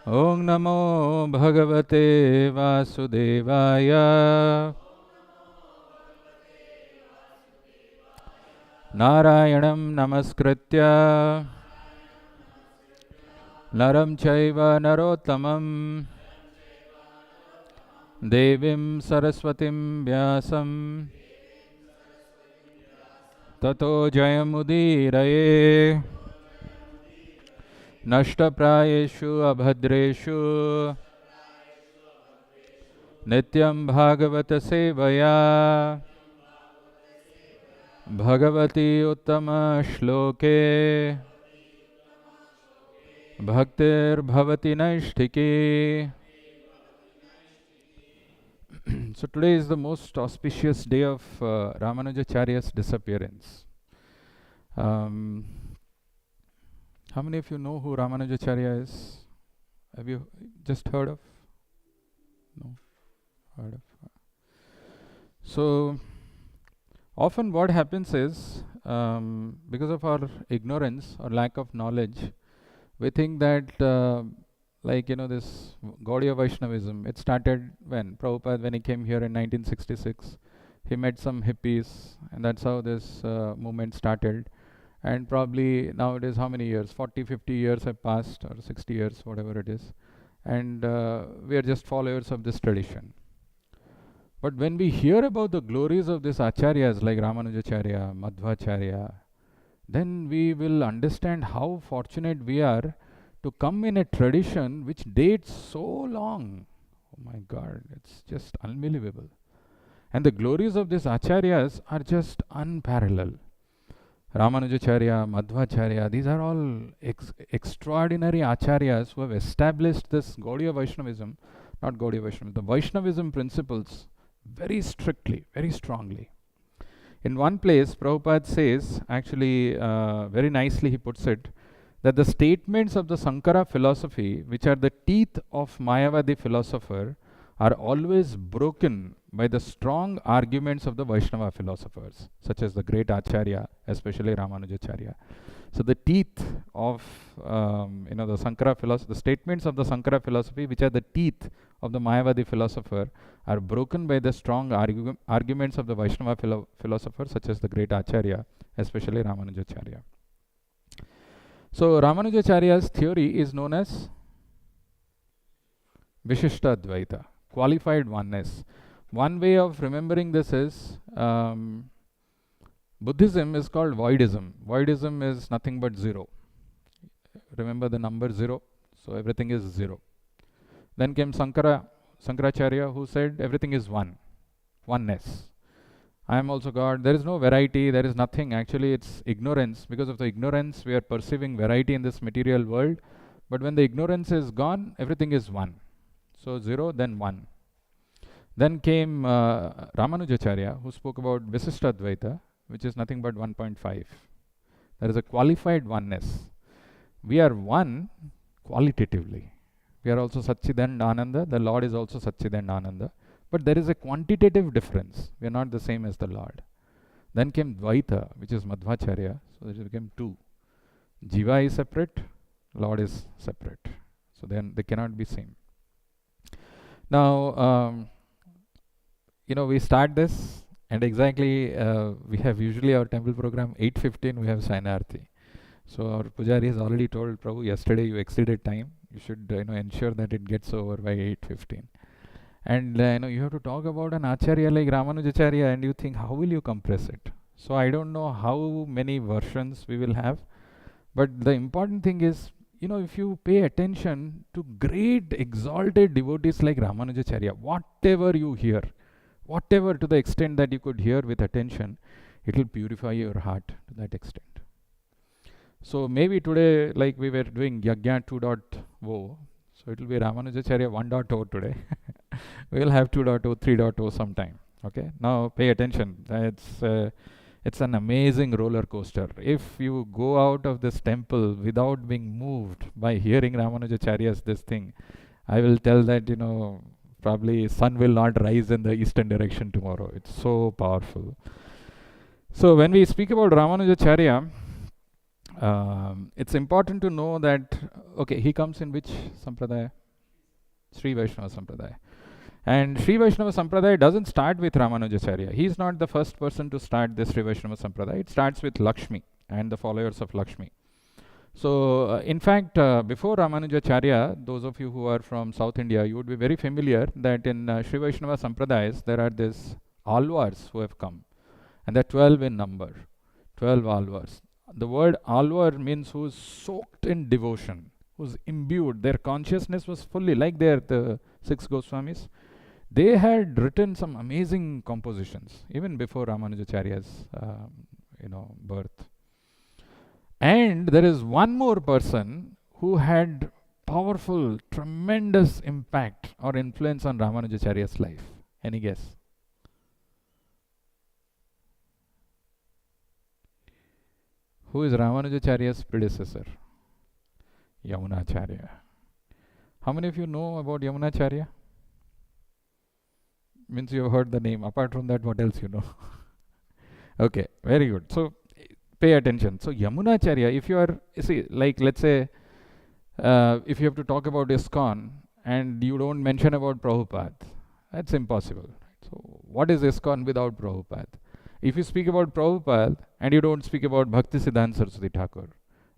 Om Namo Bhagavate Vasudevaya. Narayanam Namaskritya Naram Chaiva Narottamam Devim Saraswatim Vyasam Tato Jayamudiraye Nashtaprayeshu Abhadreshu Nityam Bhagavata Sevaya Bhagavati Uttama Shloke Bhaktir Bhavati Naishtiki. So today is the most auspicious day of Ramanujacharya's disappearance. How many of you know who Ramanujacharya is? Have you just heard of? No, heard of. So often what happens is, because of our ignorance or lack of knowledge, we think that this Gaudiya Vaishnavism, it started when? Prabhupada, when he came here in 1966, he met some hippies, and that's how this movement started. And probably nowadays, how many years? 40, 50 years have passed, or 60 years, whatever it is. And we are just followers of this tradition. But when we hear about the glories of these acharyas like Ramanujacharya, Madhvacharya, then we will understand how fortunate we are to come in a tradition which dates so long. Oh my God, it's just unbelievable. And the glories of these acharyas are just unparalleled. Ramanujacharya, Madhvacharya, these are all extraordinary acharyas who have established this Gaudiya Vaishnavism, not Gaudiya Vaishnavism, the Vaishnavism principles very strictly, very strongly. In one place, Prabhupada says, actually very nicely he puts it, that the statements of the Sankara philosophy, which are the teeth of Mayavadi philosopher, are always broken by the strong arguments of the Vaishnava philosophers, such as the great Acharya, especially Ramanujacharya. So the teeth of the Sankara philosophy, the statements of the Sankara philosophy, which are the teeth of the Mayavadi philosopher, are broken by the strong arguments of the Vaishnava philosophers, such as the great Acharya, especially Ramanujacharya. So Ramanujacharya's theory is known as Vishishta Advaita, qualified oneness. One way of remembering this is Buddhism is called voidism. Voidism is nothing but zero. Remember the number zero? So everything is zero. Then came Shankaracharya, who said everything is one, oneness. I am also God. There is no variety. There is nothing. Actually, it's ignorance. Because of the ignorance, we are perceiving variety in this material world. But when the ignorance is gone, everything is one. So zero, then one. Then came Ramanujacharya, who spoke about Visishta Advaita, which is nothing but 1.5. There is a qualified oneness. We are one qualitatively. We are also Satchidananda Ananda. The Lord is also Satchidananda Ananda. But there is a quantitative difference. We are not the same as the Lord. Then came Dvaita, which is Madhvacharya. So it became two. Jiva is separate, Lord is separate. So then they cannot be same. Now, we start this, and exactly we have usually our temple program 8:15. We have Sainarthi. So our Pujari has already told Prabhu yesterday you exceeded time. You should ensure that it gets over by 8:15. And you have to talk about an Acharya like Ramanujacharya, and you think, how will you compress it? So I don't know how many versions we will have, but the important thing is, if you pay attention to great exalted devotees like Ramanujacharya, whatever you hear, whatever to the extent that you could hear with attention, it will purify your heart to that extent. So maybe today, like we were doing Yajna 2.0, so it will be Ramanujacharya 1.0 today. We will have 2.0, 3.0 sometime. Okay, now pay attention. It's an amazing roller coaster. If you go out of this temple without being moved by hearing Ramanujacharya's this thing, I will tell that probably sun will not rise in the eastern direction tomorrow. It's so powerful. So when we speak about Ramanujacharya, It's important to know that, okay, he comes in which sampradaya? Sri Vaishnava Sampradaya. And Sri Vaishnava Sampradaya doesn't start with Ramanujacharya. He's not the first person to start this Sri Vaishnava Sampradaya. It starts with Lakshmi and the followers of Lakshmi. So, in fact, before Ramanujacharya, those of you who are from South India, you would be very familiar that in Sri Vaishnava Sampradayas, there are these alvars who have come, and they're 12 in number, 12 alvars. The word alvar means who's soaked in devotion, who's imbued. Their consciousness was fully, like the six Goswamis. They had written some amazing compositions, even before Ramanujacharya's birth. And there is one more person who had powerful, tremendous impact or influence on Ramanujacharya's life. Any guess? Who is Ramanujacharya's predecessor? Yamunacharya. How many of you know about Yamunacharya? Means you have heard the name. Apart from that, what else you know? Okay, very good. So pay attention. So Yamunacharya, if you are, like let's say, if you have to talk about ISKCON and you don't mention about Prabhupada, that's impossible. So what is ISKCON without Prabhupada? If you speak about Prabhupada and you don't speak about Bhaktisiddhanta Saraswati Thakur,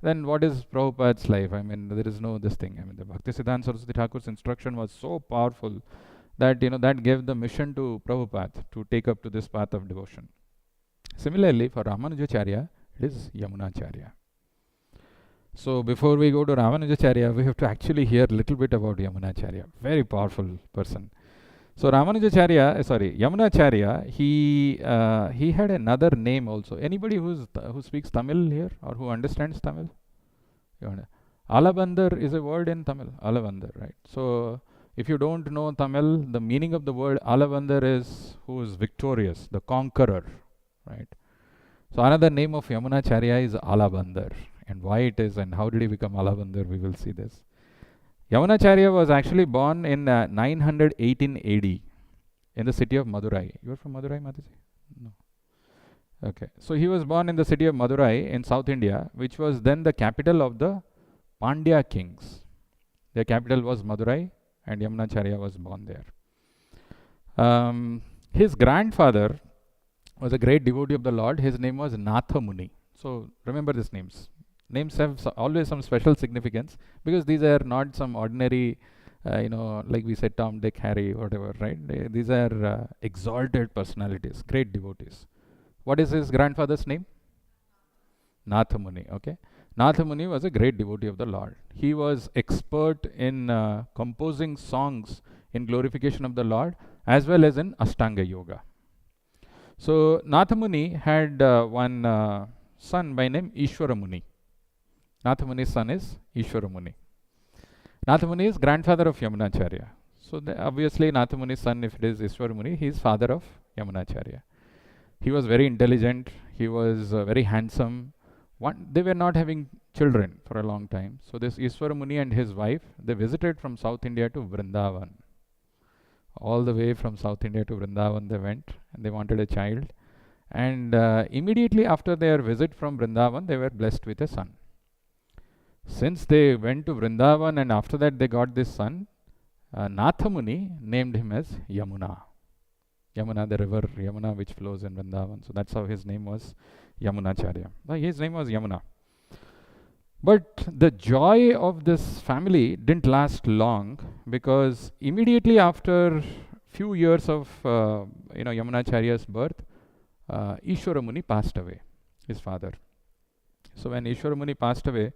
then what is Prabhupada's life? I mean, there is no this thing. I mean, the Bhaktisiddhanta Saraswati Thakur's instruction was so powerful that that gave the mission to Prabhupada to take up to this path of devotion. Similarly, for Ramanujacharya, it is Yamunacharya. So before we go to Ramanujacharya, we have to actually hear a little bit about Yamunacharya. Very powerful person. So Yamunacharya, he had another name also. Anybody who speaks Tamil here or who understands Tamil? Alabandar is a word in Tamil. Alabandar, right? So if you don't know Tamil, the meaning of the word Alabandar is who is victorious, the conqueror, right? So another name of Yamunacharya is Alabandar. And why it is and how did he become Alabandar, we will see this. Yamunacharya was actually born in 918 AD in the city of Madurai. You are from Madurai, Mataji? No. Okay. So he was born in the city of Madurai in South India, which was then the capital of the Pandya kings. Their capital was Madurai and Yamunacharya was born there. His grandfather was a great devotee of the Lord. His name was Natha Muni. So remember these names. Names have always some special significance because these are not some ordinary, like we said, Tom, Dick, Harry, whatever, right? These are exalted personalities, great devotees. What is his grandfather's name? Natha Muni, okay. Natha Muni was a great devotee of the Lord. He was expert in composing songs in glorification of the Lord as well as in Ashtanga Yoga. So Natha Muni had one son by name Ishwara Muni. Natha Muni's son is Ishwara Muni. Natha Muni is grandfather of Yamunacharya. So obviously Natha Muni's son, if it is Ishwara Muni, he is father of Yamunacharya. He was very intelligent. He was very handsome. They were not having children for a long time. So this Ishwara Muni and his wife, they visited from South India to Vrindavan. All the way from South India to Vrindavan they went and they wanted a child. And immediately after their visit from Vrindavan, they were blessed with a son. Since they went to Vrindavan and after that they got this son, Natha Muni named him as Yamuna. Yamuna, the river Yamuna which flows in Vrindavan. So that's how his name was Yamunacharya. His name was Yamuna. But the joy of this family didn't last long because immediately after few years of Yamunacharya's birth, Ishwara Muni passed away, his father. So when Ishwara Muni passed away,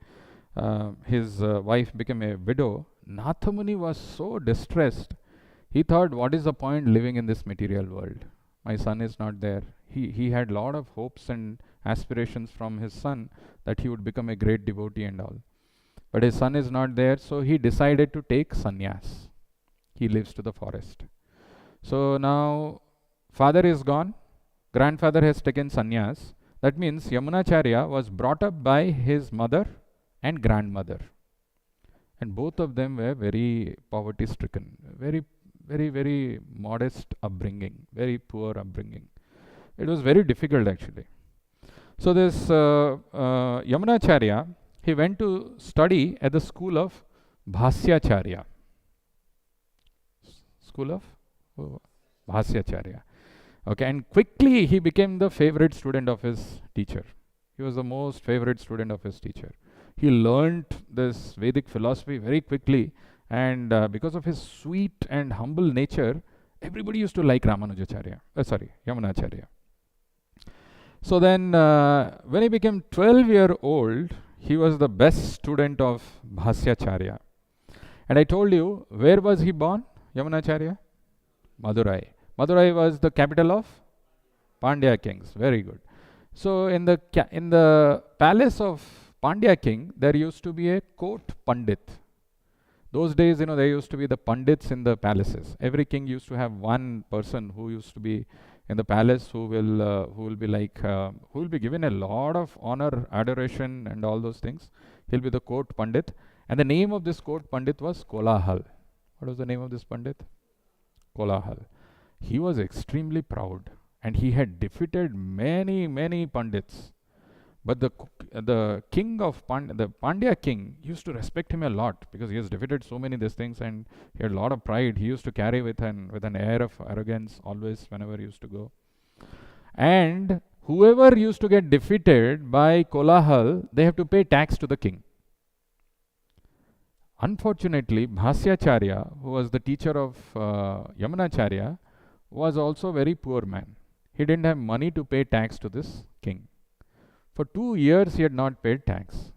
his wife became a widow. Natha Muni was so distressed. He thought, what is the point living in this material world? My son is not there. He had a lot of hopes and aspirations from his son that he would become a great devotee and all. But his son is not there, so he decided to take sannyas. He lives to the forest. So now father is gone, grandfather has taken sannyas. That means Yamunacharya was brought up by his mother and grandmother. And both of them were very poverty stricken, very, very, very modest upbringing, very poor upbringing. It was very difficult actually. So this Yamunacharya, he went to study at the school of Bhasyacharya. School of Bhasyacharya. Okay, and quickly he became the favorite student of his teacher. He was the most favorite student of his teacher. He learnt this Vedic philosophy very quickly, and because of his sweet and humble nature, everybody used to like Yamunacharya. So then, when he became 12-year-old, he was the best student of Bhasyacharya. And I told you, where was he born, Yamunacharya? Madurai. Madurai was the capital of Pandya kings. Very good. So in the palace of Pandya king, there used to be a court pandit. Those days, there used to be the pandits in the palaces. Every king used to have one person who used to be in the palace who will be given a lot of honor, adoration, and all those things. He'll be the court pandit. And the name of this court pandit was Kolahal. What was the name of this pandit? Kolahal. He was extremely proud, and he had defeated many pandits. But the king of the Pandya king used to respect him a lot because he has defeated so many these things, and he had a lot of pride. He used to carry with an air of arrogance always whenever he used to go. And whoever used to get defeated by Kolahal, they have to pay tax to the king. Unfortunately, Bhasyacharya, who was the teacher of Yamunacharya, was also a very poor man. He didn't have money to pay tax to this king. For 2 years, he had not paid tax.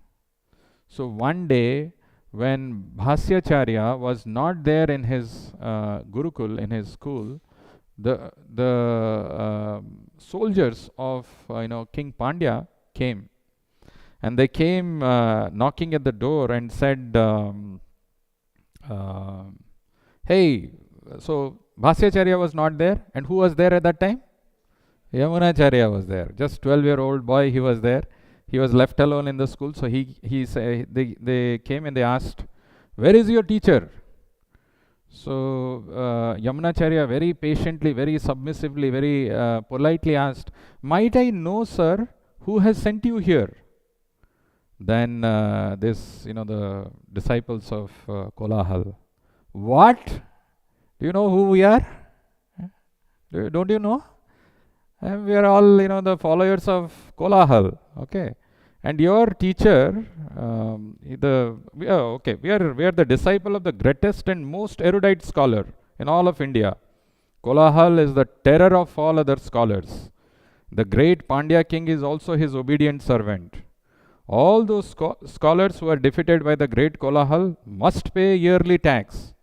So one day, when Bhasyacharya was not there in his Gurukul, in his school, the soldiers of King Pandya came. And they came knocking at the door and said, hey, so Bhasyacharya was not there. And who was there at that time? Yamunacharya was there. Just 12-year-old boy, he was there. He was left alone in the school. So they came and they asked, where is your teacher? So Yamunacharya very patiently, very submissively, very politely asked, might I know, sir, who has sent you here? Then the disciples of Kolahal. What? Do you know who we are? Don't you know? We are all, the followers of Kolahal. Okay. And your teacher, we are the disciple of the greatest and most erudite scholar in all of India. Kolahal is the terror of all other scholars. The great Pandya king is also his obedient servant. All those scholars who are defeated by the great Kolahal must pay yearly tax.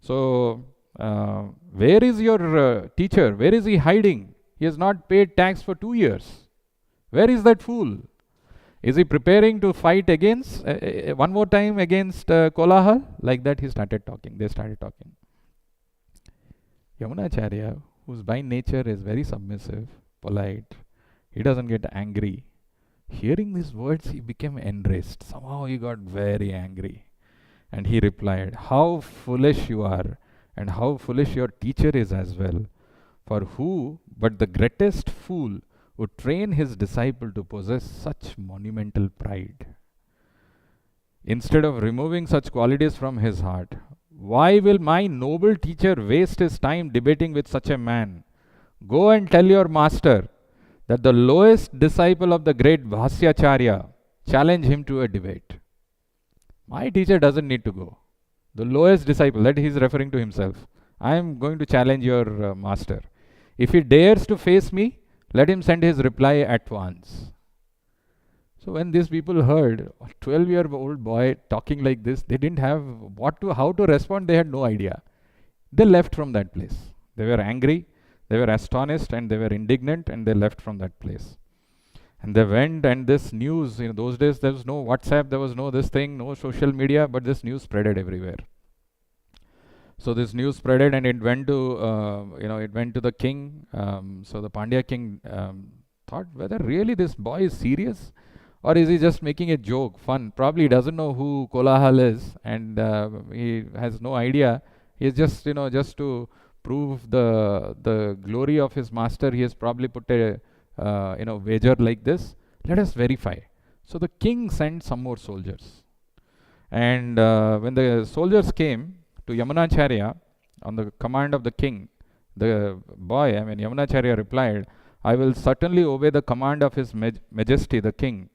So, where is your teacher? Where is he hiding? He has not paid tax for 2 years. Where is that fool? Is he preparing to fight against, one more time against Kolahal? Like that they started talking. Yamunacharya, whose by nature is very submissive, polite, he doesn't get angry. Hearing these words, he became enraged. Somehow he got very angry. And he replied, how foolish you are, and how foolish your teacher is as well. For who but the greatest fool would train his disciple to possess such monumental pride? Instead of removing such qualities from his heart, why will my noble teacher waste his time debating with such a man? Go and tell your master that the lowest disciple of the great Bhasyacharya challenge him to a debate. My teacher doesn't need to go. The lowest disciple, that he is referring to himself. I am going to challenge your master. If he dares to face me, let him send his reply at once. So when these people heard a 12-year-old boy talking like this, they didn't have how to respond. They had no idea. They left from that place. They were angry, they were astonished, and they were indignant, and they left from that place. And they went, and this news, those days there was no WhatsApp, there was no this thing, no social media, but this news spreaded everywhere. So this news spreaded, and it went to the king. So the Pandya king thought whether really this boy is serious, or is he just making a joke, fun? Probably he doesn't know who Kolahal is, and he has no idea. He is just, just to prove the glory of his master, he has probably put a wager like this. Let us verify. So the king sent some more soldiers. And when the soldiers came to Yamunacharya on the command of the king, the boy, Yamunacharya replied, I will certainly obey the command of His Majesty the king.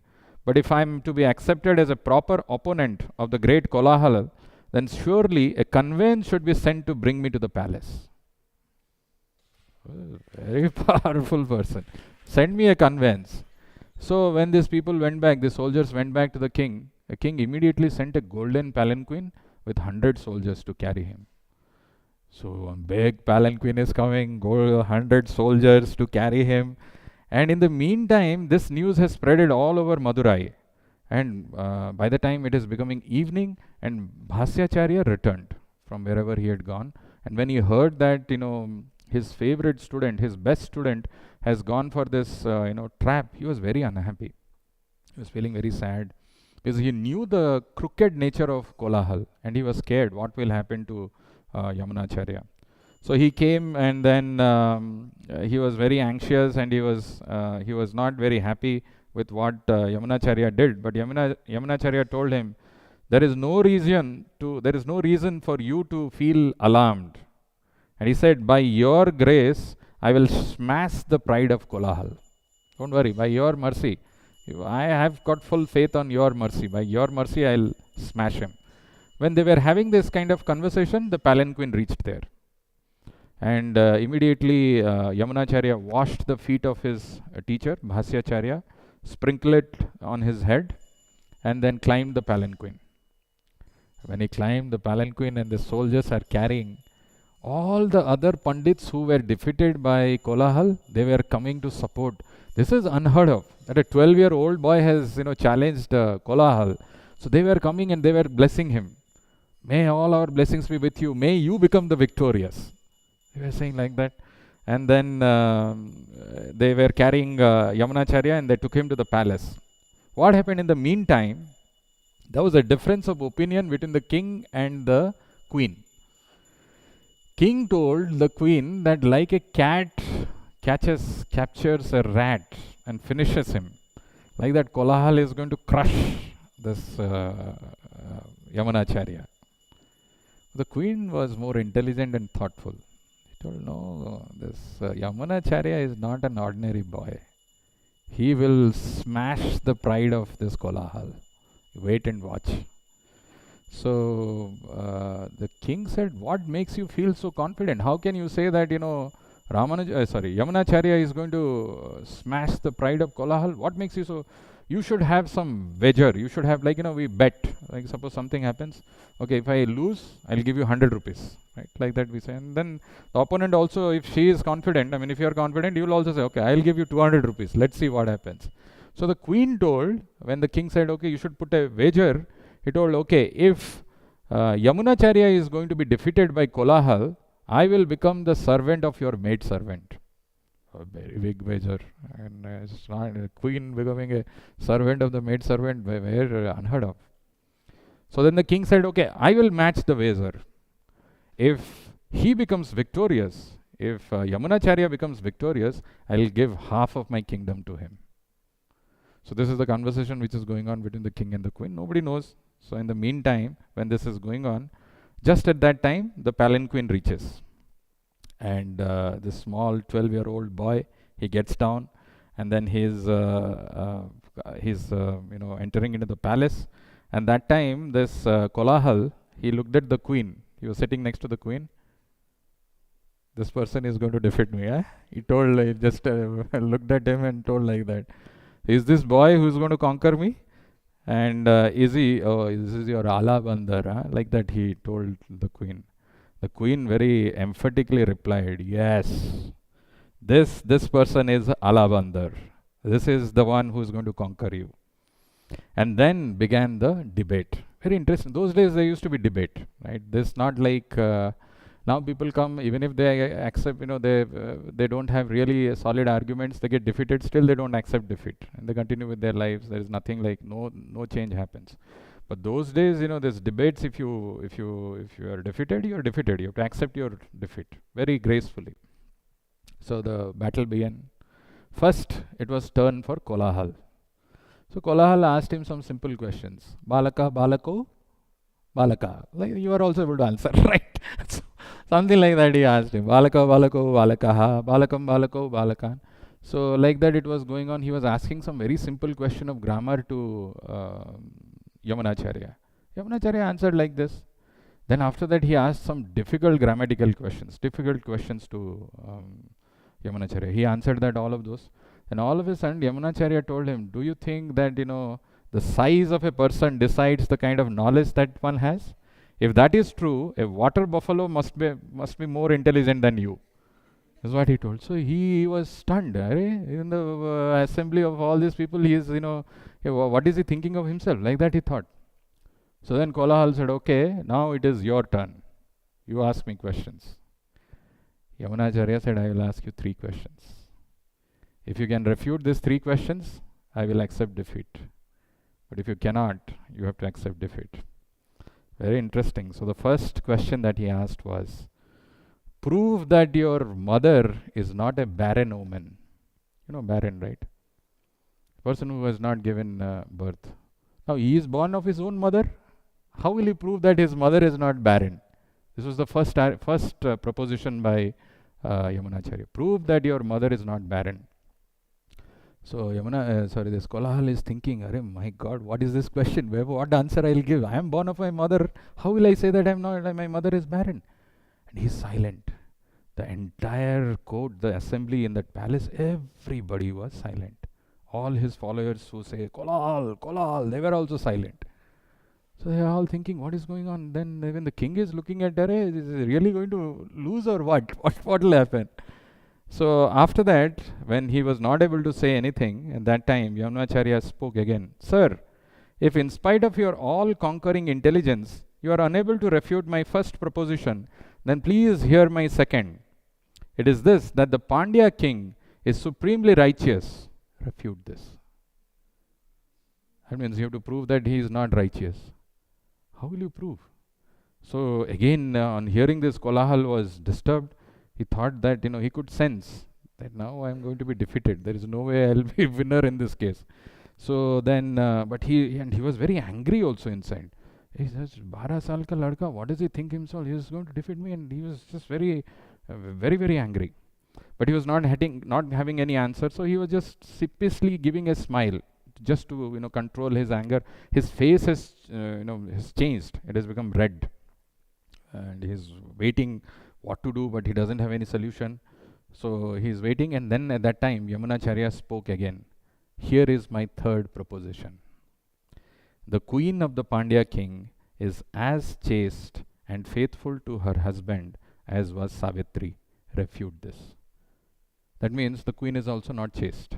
But if I am to be accepted as a proper opponent of the great Kolahal, then surely a conveyance should be sent to bring me to the palace. Very powerful person. Send me a conveyance. So when these people went back, the soldiers went back to the king immediately sent a golden palanquin with 100 soldiers to carry him. So a big palanquin is coming, 100 soldiers to carry him. And in the meantime, this news has spreaded all over Madurai. And by the time it is becoming evening, and Bhasyacharya returned from wherever he had gone. And when he heard that, his favorite student, his best student, has gone for this, trap, he was very unhappy. He was feeling very sad because he knew the crooked nature of Kolahal, and he was scared what will happen to Yamunacharya. So he came, and then he was very anxious, and he was not very happy with what Yamunacharya did. But Yamunacharya told him, there is no reason for you to feel alarmed. And he said, by your grace, I will smash the pride of Kolahal. Don't worry, by your mercy. I have got full faith on your mercy. By your mercy, I'll smash him. When they were having this kind of conversation, the palanquin reached there. And immediately Yamunacharya washed the feet of his teacher, Bhasyacharya, sprinkled it on his head, and then climbed the palanquin. When he climbed the palanquin and the soldiers are carrying, all the other Pandits who were defeated by Kolahal, they were coming to support. This is unheard of, that a 12-year-old boy has challenged Kolahal. So they were coming and they were blessing him. May all our blessings be with you. May you become the victorious. They were saying like that. And then they were carrying Yamunacharya and they took him to the palace. What happened in the meantime? There was a difference of opinion between the king and the queen. King told the queen that like a cat captures a rat and finishes him, like that Kolahal is going to crush this Yamunacharya. The queen was more intelligent and thoughtful. She told, no, this Yamunacharya is not an ordinary boy. He will smash the pride of this Kolahal. Wait and watch. So the king said, what makes you feel so confident? How can you say that, Yamunacharya is going to smash the pride of Kolahal? What makes you so? You should have some wager. You should have, we bet. Like suppose something happens. Okay, if I lose, I'll give you 100 rupees. Right? Like that we say. And then the opponent also, if she is confident, if you are confident, you will also say, okay, I'll give you 200 rupees. Let's see what happens. So the queen told, when the king said, okay, you should put a wager, he told, okay, if Yamunacharya is going to be defeated by Kolahal, I will become the servant of your maid servant. A very big wager. And it's not a queen becoming a servant of the maid servant, very unheard of. So then the king said, okay, I will match the wager. If he becomes victorious, if Yamunacharya becomes victorious, I will give half of my kingdom to him. So this is the conversation which is going on between the king and the queen. Nobody knows. So in the meantime, when this is going on, just at that time, the palanquin reaches. And this small 12-year-old boy, he gets down, and then he's entering into the palace. And that time, this Kolahal, he looked at the queen. He was sitting next to the queen. This person is going to defeat me. Eh? He told, he just looked at him and told like that. Is this boy who is going to conquer me? And is he, this is your Ala Bandar, huh? Like that he told the queen. The queen very emphatically replied, yes, this person is Ala Bandar. This is the one who is going to conquer you. And then began the debate. Very interesting. Those days there used to be debate, right? This not like now people come, even if they accept, they don't have really solid arguments, they get defeated, still they don't accept defeat. And they continue with their lives. There is nothing like, no change happens. But those days, there's debates. If you are defeated, you are defeated. You have to accept your defeat very gracefully. So the battle began. First, it was turn for Kolahal. So Kolahal asked him some simple questions. Balaka, balako, balaka. Like you are also able to answer, right? So, something like that he asked him. Balaka, balako, balakaha, balakam, balako, balakan. So like that it was going on. He was asking some very simple question of grammar to Yamunacharya. Yamunacharya answered like this. Then after that he asked some difficult grammatical questions, difficult questions to Yamunacharya. He answered that all of those. And all of a sudden Yamunacharya told him, do you think that, the size of a person decides the kind of knowledge that one has? If that is true, a water buffalo must be more intelligent than you. That's what he told. So he was stunned. In the assembly of all these people, he is, what is he thinking of himself? Like that he thought. So then Kolahal said, okay, now it is your turn. You ask me questions. Yamunacharya said, I will ask you 3 questions. If you can refute these 3 questions, I will accept defeat. But if you cannot, you have to accept defeat. Very interesting. So the first question that he asked was, prove that your mother is not a barren woman. Barren, right? Person who has not given birth. Now he is born of his own mother. How will he prove that his mother is not barren? This was the first proposition by Yamunacharya. Prove that your mother is not barren. So this Kolahal is thinking, my God, what is this question? What answer I will give? I am born of my mother. How will I say that my mother is barren? And he is silent. The entire court, the assembly in that palace, everybody was silent. All his followers who say, Kolahal, Kolahal, they were also silent. So they are all thinking, what is going on? Then even the king is looking at, is he really going to lose or what? What will happen? So after that, when he was not able to say anything, at that time, Yamunacharya spoke again. Sir, if in spite of your all-conquering intelligence, you are unable to refute my first proposition, then please hear my second. It is this, that the Pandya king is supremely righteous. Refute this. That means you have to prove that he is not righteous. How will you prove? So again, on hearing this, Kolahal was disturbed. He thought that, he could sense that now I am going to be defeated. There is no way I will be winner in this case. So then, but he was very angry also inside. He says, 12 saal ka ladka, what does he think himself? He is going to defeat me, and he was just very, very angry. But he was not having any answer, so he was just sheepishly giving a smile, just to control his anger. His face has has changed. It has become red, and he is waiting what to do, but he doesn't have any solution. So he is waiting, and then at that time Yamunacharya spoke again. Here is my third proposition. The queen of the Pandya king is as chaste and faithful to her husband as was Savitri. Refute this. That means the queen is also not chaste.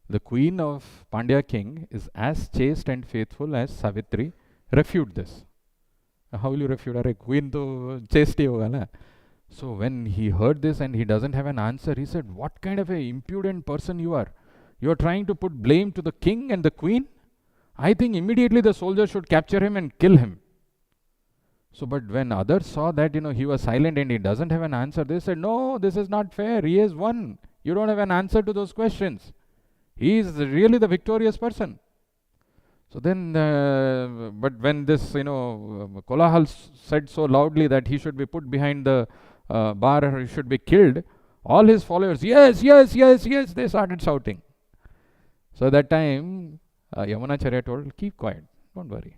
The queen of Pandya king is as chaste and faithful as Savitri. Refute this. How will you refute? Are queen to chaste hoga na? So when he heard this and he doesn't have an answer, he said, what kind of a impudent person you are? You are trying to put blame to the king and the queen? I think immediately the soldiers should capture him and kill him. So but when others saw that he was silent and he doesn't have an answer, they said, no, this is not fair. He has won. You don't have an answer to those questions. He is really the victorious person. So then, but when this, Kolahal said so loudly that he should be put behind the bar or he should be killed, all his followers, yes, yes, yes, yes, they started shouting. So at that time, Yamunacharya told, keep quiet, don't worry.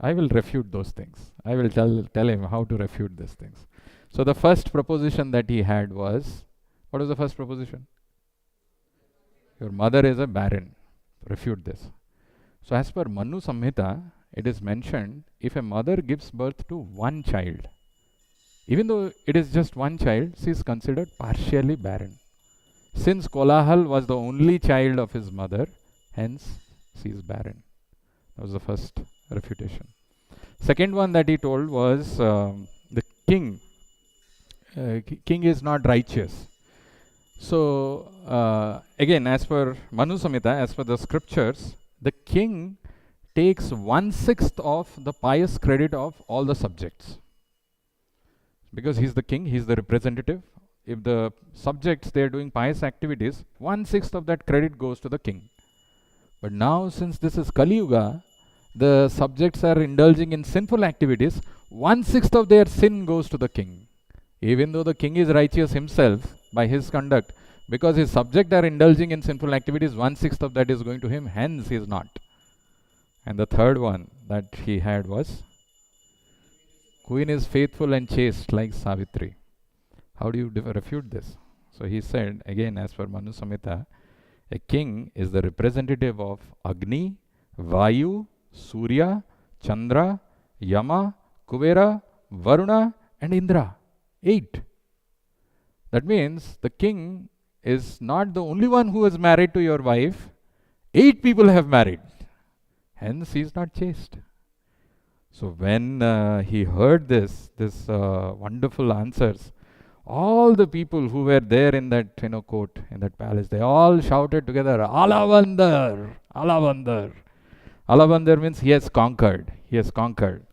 I will refute those things. I will tell him how to refute these things. So the first proposition that he had was, what was the first proposition? Your mother is a barren. Refute this. So as per Manu Samhita, it is mentioned, if a mother gives birth to one child, even though it is just one child, she is considered partially barren. Since Kolahal was the only child of his mother, hence she is barren. That was the first refutation. Second one that he told was the king. King is not righteous. So again, as per Manu Samhita, as per the scriptures, the king takes 1/6 of the pious credit of all the subjects. Because he's the king, he's the representative. If the subjects, they are doing pious activities, 1/6 of that credit goes to the king. But now, since this is Kali Yuga, the subjects are indulging in sinful activities. 1/6 of their sin goes to the king. Even though the king is righteous himself by his conduct, because his subjects are indulging in sinful activities, 1/6 of that is going to him, hence he is not. And the third one that he had was, Queen is faithful and chaste like Savitri. How do you refute this? So he said, again, as per Manu Samhita, a king is the representative of Agni, Vayu, Surya, Chandra, Yama, Kuvera, Varuna, and Indra. 8. That means the king is not the only one who is married to your wife. 8 people have married. Hence, he is not chaste. So when he heard this wonderful answers, all the people who were there in that court, in that palace, they all shouted together, Alavandar, Alavandar. Alavandar means he has conquered. He has conquered.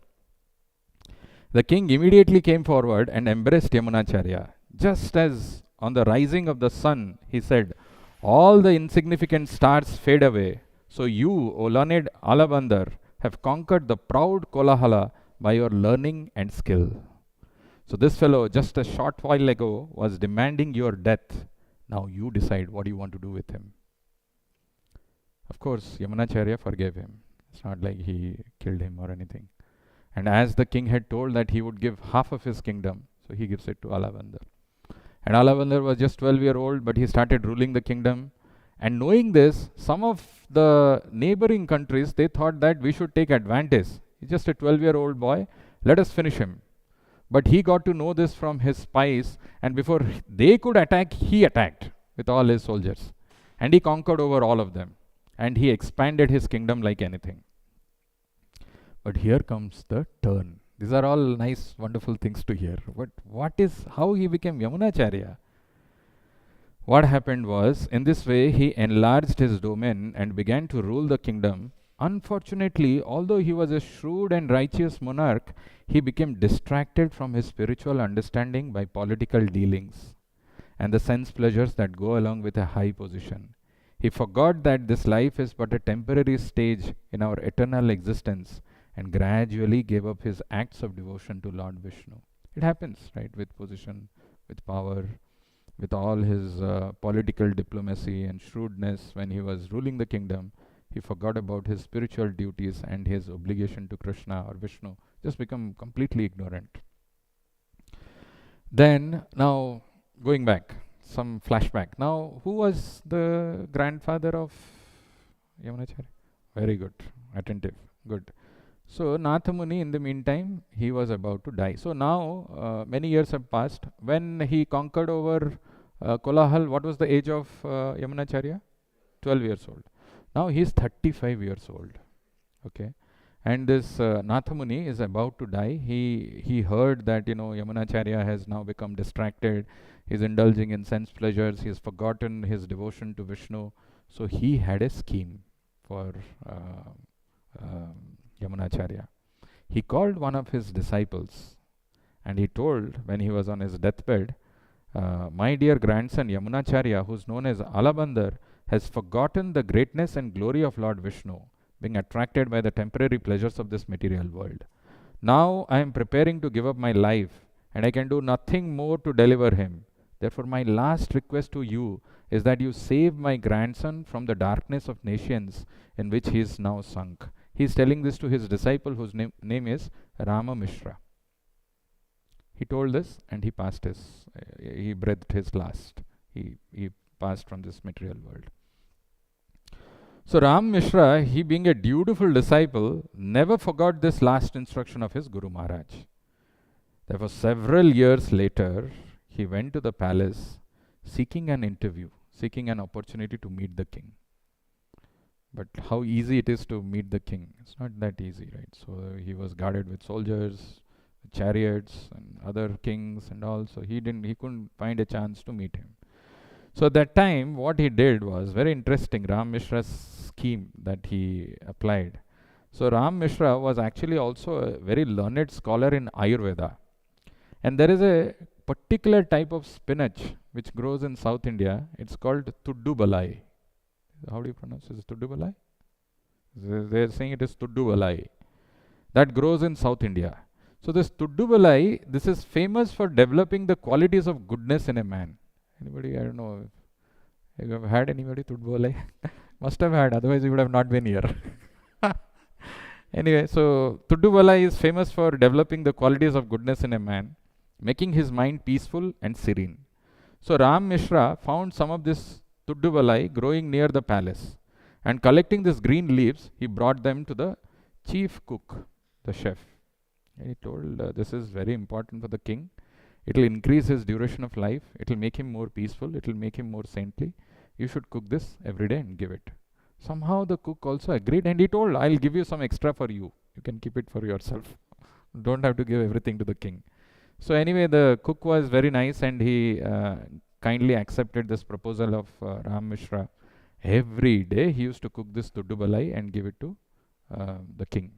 The king immediately came forward and embraced Yamunacharya. Just as on the rising of the sun, he said, all the insignificant stars fade away. So you, O learned Alavandar, have conquered the proud Kolahala by your learning and skill. So this fellow, just a short while ago, was demanding your death. Now you decide what you want to do with him. Of course, Yamunacharya forgave him. It's not like he killed him or anything. And as the king had told that he would give half of his kingdom, so he gives it to Alavandar. And Alavandar was just 12 years old, but he started ruling the kingdom. And knowing this, some of the neighboring countries, they thought that we should take advantage. He's just a 12-year-old boy. Let us finish him. But he got to know this from his spies, and before they could attack, he attacked with all his soldiers. And he conquered over all of them. And he expanded his kingdom like anything. But here comes the turn. These are all nice, wonderful things to hear. But how he became Yamunacharya? What happened was, in this way, he enlarged his domain and began to rule the kingdom. Unfortunately, although he was a shrewd and righteous monarch, he became distracted from his spiritual understanding by political dealings and the sense pleasures that go along with a high position. He forgot that this life is but a temporary stage in our eternal existence and gradually gave up his acts of devotion to Lord Vishnu. It happens, right, with position, with power, with all his political diplomacy and shrewdness when he was ruling the kingdom. He forgot about his spiritual duties and his obligation to Krishna or Vishnu, just become completely ignorant. Then, now, going back, some flashback. Now, who was the grandfather of Yamunacharya? Very good, attentive, good. So, Nathamuni, in the meantime, he was about to die. So, now, many years have passed. When he conquered over Kolahal, what was the age of Yamunacharya? 12 years old. Now he is 35 years old. Okay. And this Nathamuni is about to die. He heard that, Yamunacharya has now become distracted. He's indulging in sense pleasures. He has forgotten his devotion to Vishnu. So he had a scheme for Yamunacharya. He called one of his disciples and he told, when he was on his deathbed, my dear grandson Yamunacharya, who is known as Alabandar, has forgotten the greatness and glory of Lord Vishnu, being attracted by the temporary pleasures of this material world. Now I am preparing to give up my life, and I can do nothing more to deliver him. Therefore, my last request to you is that you save my grandson from the darkness of nations in which he is now sunk. He is telling this to his disciple, whose name is Ramanujacharya. He told this, and he passed he breathed his last. He passed from this material world. So Ram Mishra, he being a dutiful disciple, never forgot this last instruction of his Guru Maharaj. Therefore, several years later, he went to the palace seeking an interview, seeking an opportunity to meet the king. But how easy it is to meet the king. It's not that easy, right? So he was guarded with soldiers, chariots, and other kings and all. So he couldn't find a chance to meet him. So at that time, what he did was very interesting, Ram Mishra's scheme that he applied. So Ram Mishra was actually also a very learned scholar in Ayurveda. And there is a particular type of spinach which grows in South India. It's called Tuddu Balai. How do you pronounce it? Tuddu Balai? They're saying it is Tudduvalai. That grows in South India. So this Tudduvalai, this is famous for developing the qualities of goodness in a man. Anybody? I don't know. Have you ever had anybody Tudduvalai? Must have had, otherwise you would have not been here. Anyway, so Tudduvalai is famous for developing the qualities of goodness in a man, making his mind peaceful and serene. So Ram Mishra found some of this Tudduvalai growing near the palace, and collecting these green leaves, he brought them to the chief cook, the chef. And he told, this is very important for the king. It will increase his duration of life. It will make him more peaceful. It will make him more saintly. You should cook this every day and give it. Somehow the cook also agreed, and he told, I'll give you some extra for you. You can keep it for yourself. Don't have to give everything to the king. So anyway, the cook was very nice, and he kindly accepted this proposal of Ram Mishra. Every day he used to cook this Tuddubalai and give it to the king,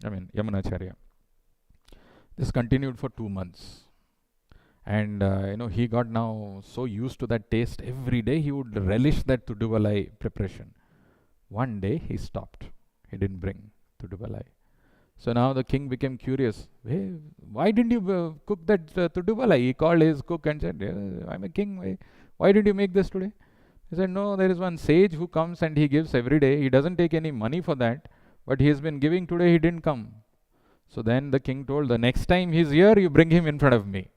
Ramanujacharya. This continued for 2 months. And he got now so used to that taste. Every day he would relish that Tuddubalai preparation. One day he stopped. He didn't bring Tuddubalai. So now the king became curious. Hey, why didn't you cook that Tuddubalai? He called his cook and said, I'm a king. Why did you make this today? He said, no, there is one sage who comes and he gives every day. He doesn't take any money for that. But he has been giving today, he didn't come. So then the king told, the next time he's here, you bring him in front of me.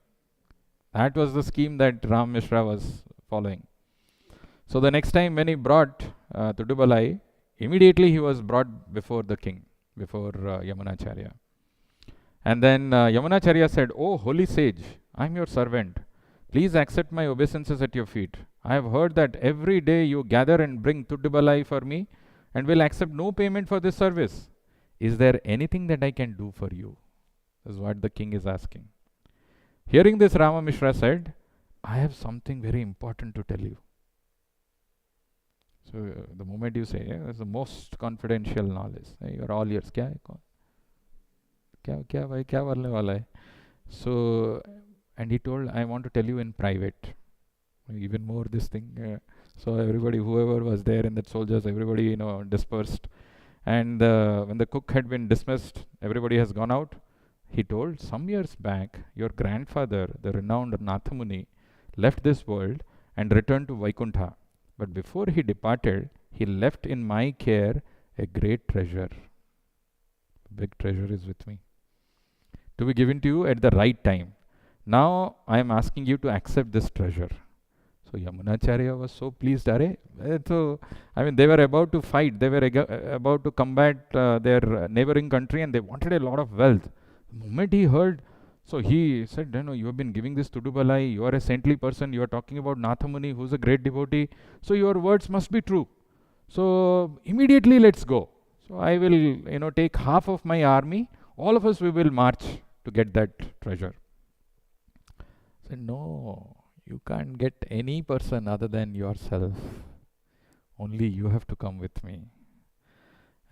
That was the scheme that Ram Mishra was following. So the next time when he brought Tuddubalai, immediately he was brought before the king, before Ramanujacharya. And then Ramanujacharya said, oh, holy sage, I am your servant. Please accept my obeisances at your feet. I have heard that every day you gather and bring Tuddubalai for me and will accept no payment for this service. Is there anything that I can do for you? This is what the king is asking. Hearing this, Rama Mishra said, I have something very important to tell you. So the moment you say, that's the most confidential knowledge. You are all ears. So, and he told, I want to tell you in private. Even more this thing. So everybody, whoever was there in that soldiers, everybody, dispersed. And when the cook had been dismissed, everybody has gone out. He told, some years back, your grandfather, the renowned Nathamuni, left this world and returned to Vaikuntha. But before he departed, he left in my care a great treasure. Big treasure is with me. To be given to you at the right time. Now I am asking you to accept this treasure. So Ramanujacharya was so pleased. They were about to fight. They were about to combat their neighboring country, and they wanted a lot of wealth. The moment he heard, so he said, you have been giving this Tuddubalai, you are a saintly person, you are talking about Nathamuni, who is a great devotee, so your words must be true. So immediately let's go. So I will, take half of my army, all of us we will march to get that treasure. I said, no, you can't get any person other than yourself. Only you have to come with me.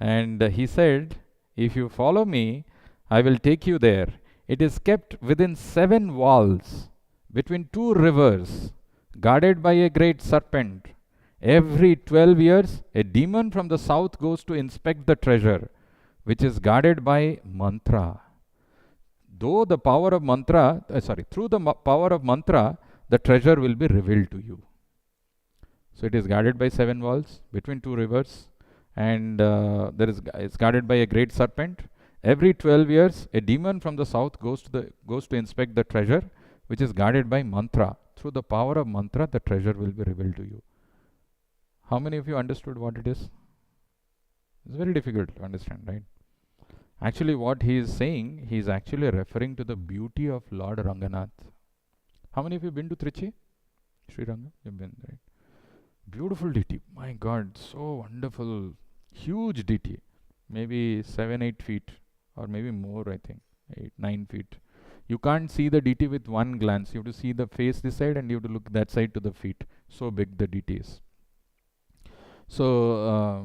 And he said, if you follow me, I will take you there. It is kept within 7 walls, between 2 rivers, guarded by a great serpent. Every 12 years, a demon from the south goes to inspect the treasure, which is guarded by mantra. Through the power of mantra, the treasure will be revealed to you. So it is guarded by 7 walls, between 2 rivers, and it's guarded by a great serpent. Every 12 years, a demon from the south goes to inspect the treasure, which is guarded by mantra. Through the power of mantra, the treasure will be revealed to you. How many of you understood what it is? It's very difficult to understand, right? Actually, what he is saying, he is actually referring to the beauty of Lord Ranganath. How many of you been to Trichy? Sri Ranga? You've been, right? Beautiful deity. My God, so wonderful. Huge deity. Maybe 7-8 feet. Or maybe more, I think. 8-9 feet. You can't see the deity with one glance. You have to see the face this side and you have to look that side to the feet. So big the deity is. So,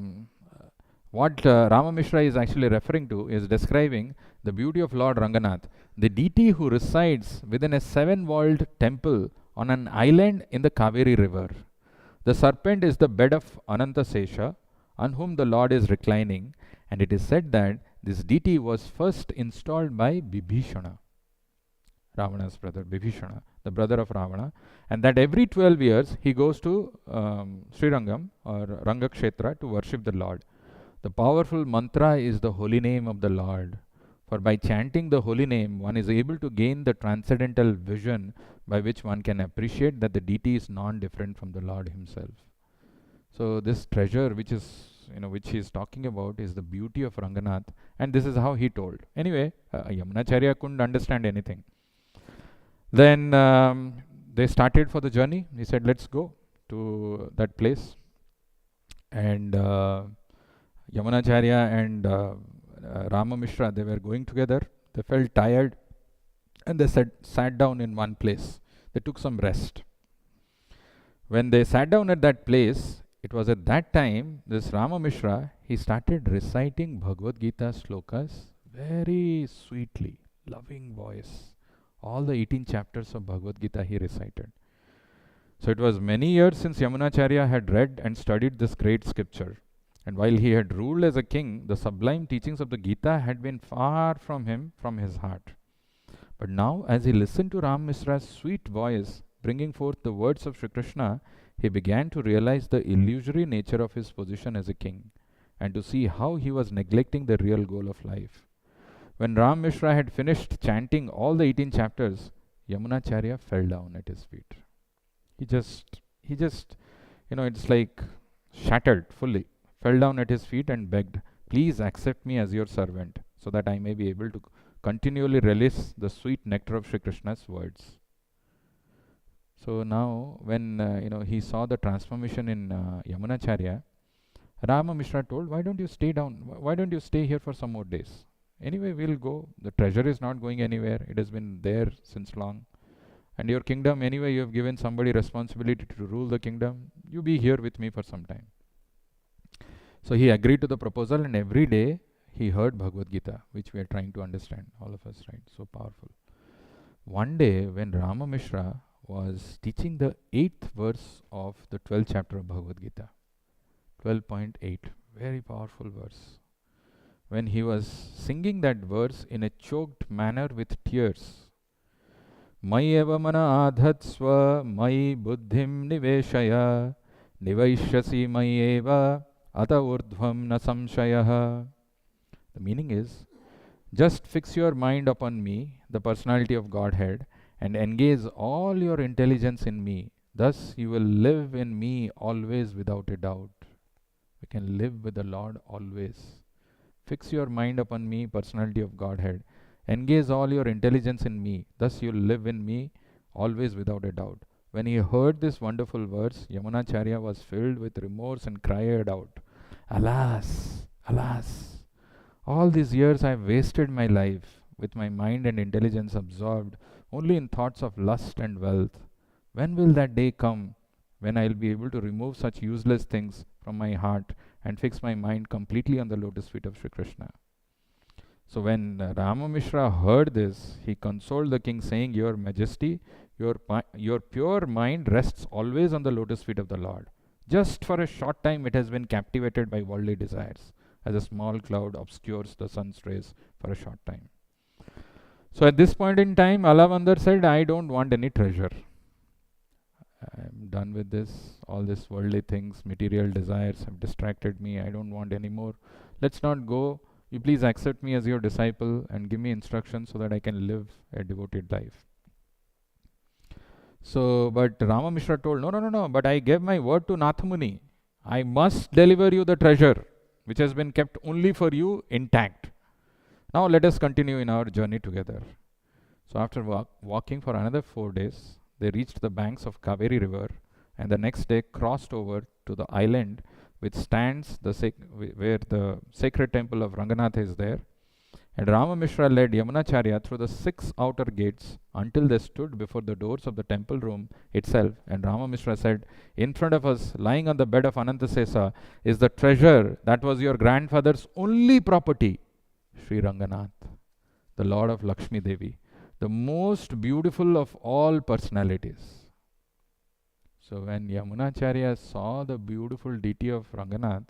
what Rama Mishra is actually referring to is describing the beauty of Lord Ranganath, the deity who resides within a 7-walled temple on an island in the Kaveri river. The serpent is the bed of Ananta Sesha, on whom the Lord is reclining, And it is said that this deity was first installed by Bibhishana, Ravana's brother, Bibhishana, the brother of Ravana, and that every 12 years he goes to Srirangam or Rangakshetra to worship the Lord. The powerful mantra is the holy name of the Lord. For by chanting the holy name, one is able to gain the transcendental vision by which one can appreciate that the deity is non-different from the Lord himself. So this treasure which he is talking about is the beauty of Ranganath, and this is how he told. Anyway, Yamunacharya couldn't understand anything. Then they started for the journey. He said, let's go to that place. And Yamunacharya and Rama Mishra, they were going together. They felt tired and they sat down in one place. They took some rest. When they sat down at that place, it was at that time this Rama Mishra, he started reciting Bhagavad Gita slokas very sweetly, loving voice. All the 18 chapters of Bhagavad Gita he recited. So it was many years since Yamunacharya had read and studied this great scripture. And while he had ruled as a king, the sublime teachings of the Gita had been far from him, from his heart. But now, as he listened to Ram Mishra's sweet voice bringing forth the words of Sri Krishna, he began to realize the illusory nature of his position as a king, and to see how he was neglecting the real goal of life. When Ram Mishra had finished chanting all the 18 chapters, Yamunacharya fell down at his feet. He just, it's like shattered fully, fell down at his feet and begged, please accept me as your servant, so that I may be able to continually relish the sweet nectar of Sri Krishna's words. So now, when he saw the transformation in Yamunacharya, Rama Mishra told, why don't you stay down? Why don't you stay here for some more days? Anyway, we'll go. The treasure is not going anywhere. It has been there since long. And your kingdom, anyway, you have given somebody responsibility to rule the kingdom. You be here with me for some time. So he agreed to the proposal, and every day he heard Bhagavad Gita, which we are trying to understand, all of us, right? So powerful. One day, when Rama Mishra was teaching the 8th verse of the 12th chapter of Bhagavad Gita, 12.8, very powerful verse. When he was singing that verse in a choked manner with tears, Mai eva mana adhatsva, mai buddhim niveshaya, nivaishyasi mai eva, ata urdhvam na samshayah. The meaning is, just fix your mind upon me, the personality of Godhead, and engage all your intelligence in me. Thus you will live in me always without a doubt. We can live with the Lord always. Fix your mind upon me, personality of Godhead. Engage all your intelligence in me. Thus you will live in me always without a doubt. When he heard this wonderful verse, Yamunacharya was filled with remorse and cried out, alas, alas, all these years I have wasted my life with my mind and intelligence absorbed only in thoughts of lust and wealth. When will that day come when I will be able to remove such useless things from my heart and fix my mind completely on the lotus feet of Sri Krishna? So when Rama Mishra heard this, he consoled the king, saying, Your Majesty, your pure mind rests always on the lotus feet of the Lord. Just for a short time it has been captivated by worldly desires, as a small cloud obscures the sun's rays for a short time. So at this point in time, Alavandar said, I don't want any treasure. I'm done with this. All these worldly things, material desires have distracted me. I don't want any more. Let's not go. You please accept me as your disciple and give me instructions so that I can live a devoted life. So, but Rama Mishra told, no, but I gave my word to Nathamuni. I must deliver you the treasure, which has been kept only for you intact. Now let us continue in our journey together. So after walking for another 4 days, they reached the banks of Kaveri river, and the next day crossed over to the island which stands where the sacred temple of Ranganath is there. And Rama Mishra led Yamunacharya through the 6 outer gates until they stood before the doors of the temple room itself. And Rama Mishra said, in front of us, lying on the bed of Anantasesa, is the treasure that was your grandfather's only property, Sri Ranganath, the Lord of Lakshmi Devi, the most beautiful of all personalities. So when Yamunacharya saw the beautiful deity of Ranganath,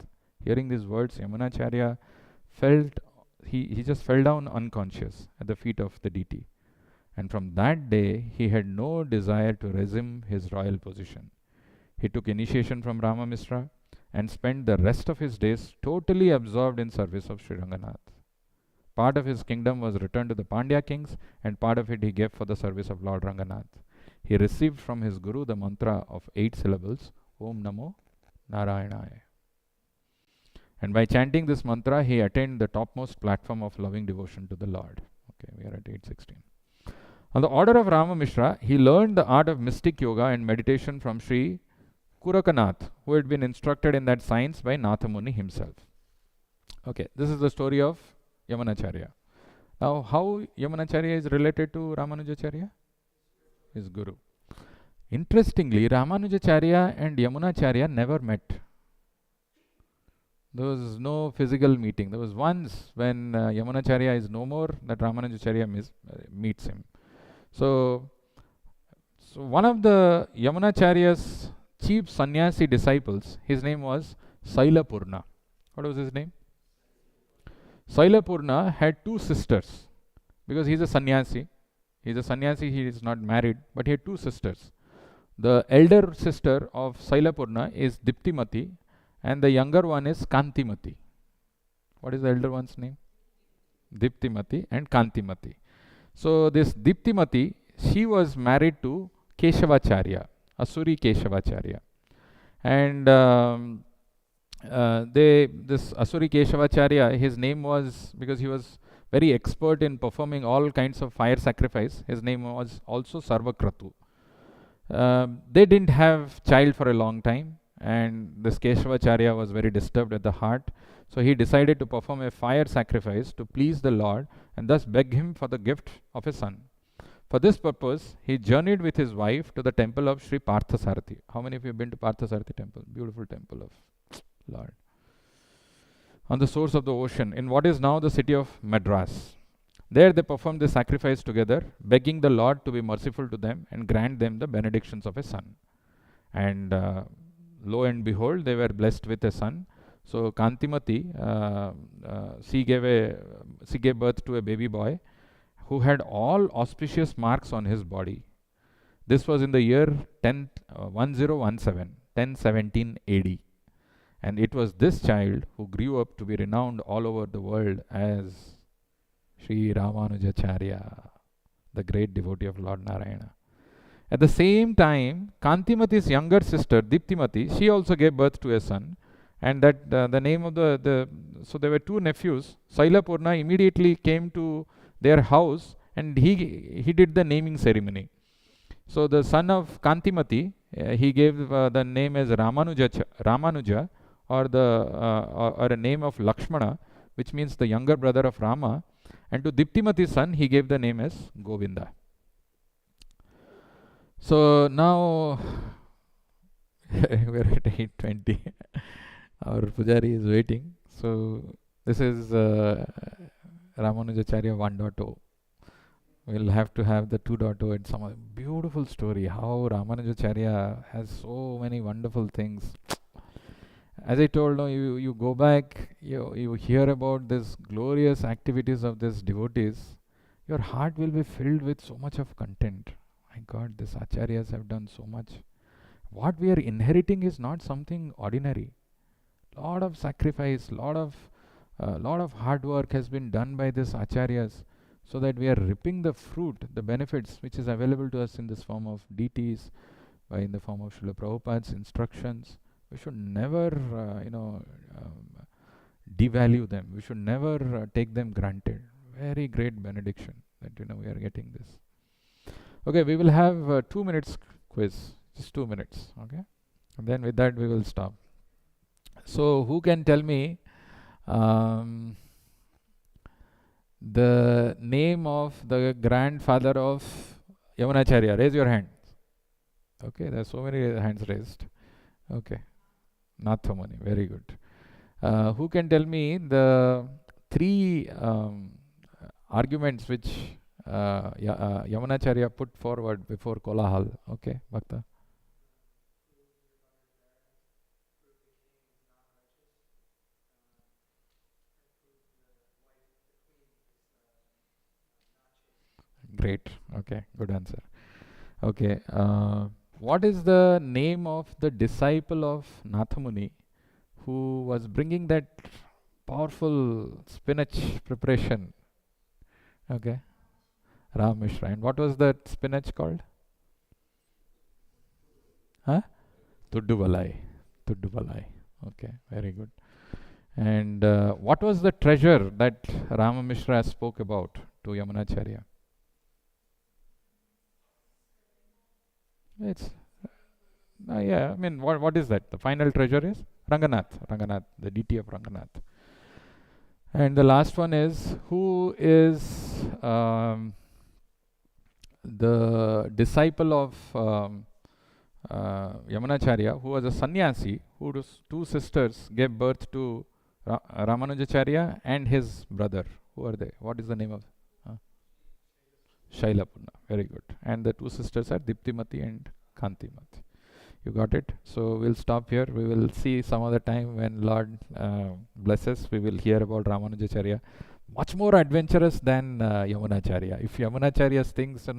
hearing these words, Yamunacharya felt he just fell down unconscious at the feet of the deity. And from that day, he had no desire to resume his royal position. He took initiation from Ramamishra and spent the rest of his days totally absorbed in service of Sri Ranganath. Part of his kingdom was returned to the Pandya kings, and part of it he gave for the service of Lord Ranganath. He received from his guru the mantra of 8 syllables, Om Namo Narayanaya. And by chanting this mantra, he attained the topmost platform of loving devotion to the Lord. Okay, we are at 816. On the order of Ramamishra, he learned the art of mystic yoga and meditation from Sri Kurakanath, who had been instructed in that science by Nathamuni himself. Okay, this is the story of Yamunacharya. Now, how Yamunacharya is related to Ramanujacharya? His guru. Interestingly, Ramanujacharya and Yamunacharya never met. There was no physical meeting. There was once when Yamunacharya is no more that Ramanujacharya meets him. So one of the Yamunacharya's chief sannyasi disciples, his name was Sailapurna. What was his name? Sailapurna had 2 sisters because he's a sannyasi. He's a sannyasi, he is not married, but he had 2 sisters. The elder sister of Sailapurna is Diptimati, and the younger one is Kantimati. What is the elder one's name? Diptimati and Kantimati. So this Diptimati, she was married to Keshavacharya, Asuri Keshavacharya. And this Asuri Keshavacharya, his name was, because he was very expert in performing all kinds of fire sacrifice, his name was also Sarvakratu. They didn't have child for a long time, and this Keshavacharya was very disturbed at the heart. So he decided to perform a fire sacrifice to please the Lord and thus beg him for the gift of a son. For this purpose, he journeyed with his wife to the temple of Sri Parthasarathi. How many of you have been to Parthasarathi temple? Beautiful temple of Lord. On the source of the ocean, in what is now the city of Madras. There they performed the sacrifice together, begging the Lord to be merciful to them and grant them the benedictions of a son. And lo and behold, they were blessed with a son. So Kantimati, she gave birth to a baby boy who had all auspicious marks on his body. This was in the year 1017 AD. And it was this child who grew up to be renowned all over the world as Sri Ramanujacharya, the great devotee of Lord Narayana. At the same time, Kantimati's younger sister, Diptimati, she also gave birth to a son. And that the name of so there were 2 nephews. Sailapurna immediately came to their house and he did the naming ceremony. So the son of Kantimati, he gave the name as Ramanuja, or a name of Lakshmana, which means the younger brother of Rama. And to Diptimati's son, he gave the name as Govinda. So now we're at 8:20. Our Pujari is waiting. So this is Ramanujacharya 1.0. We'll have to have the 2.0 and some beautiful story how Ramanujacharya has so many wonderful things. As I told you, you go back, you hear about this glorious activities of these devotees, your heart will be filled with so much of content. My God, these acharyas have done so much. What we are inheriting is not something ordinary. Lot of sacrifice, lot of hard work has been done by these acharyas, so that we are reaping the fruit, the benefits which is available to us in this form of deities, in the form of Srila Prabhupada's instructions. We should never, devalue them. We should never take them granted. Very great benediction that we are getting this. Okay, we will have 2 minutes quiz, just 2 minutes. Okay, and then with that we will stop. So who can tell me the name of the grandfather of Yamunacharya? Raise your hand. Okay, there are so many hands raised. Okay, Nathamuni, very good. Who can tell me the 3 arguments which Yamunacharya put forward before Kolahal? Okay, Bhakta. Great. Okay, good answer. Okay, what is the name of the disciple of Nathamuni who was bringing that powerful spinach preparation? Okay, Ram Mishra. And what was that spinach called? Huh? Tudduvalai. Tudduvalai. Okay, very good. And what was the treasure that Rama Mishra spoke about to Yamunacharya? It's yeah. I mean, what is that? The final treasure is Ranganath. Ranganath, the deity of Ranganath. And the last one is who is the disciple of Yamunacharya, who was a sannyasi, whose two sisters gave birth to Ramanujacharya and his brother. Who are they? What is the name of? Uh, Shailapurna. Very good. And the two sisters are Diptimati and Kantimati. You got it? So we'll stop here. We will see some other time when Lord blesses. We will hear about Ramanujacharya. Much more adventurous than Yamunacharya. If Yamunacharya's things,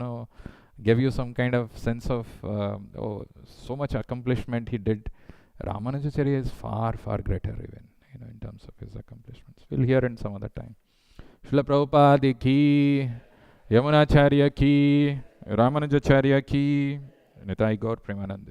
gave you some kind of sense of oh, so much accomplishment he did, Ramanujacharya is far, far greater even, in terms of his accomplishments. We'll hear in some other time. Srila Prabhupada ki, Yamunacharya ki, Ramanujacharya ki, Nitai Gaur Premanande.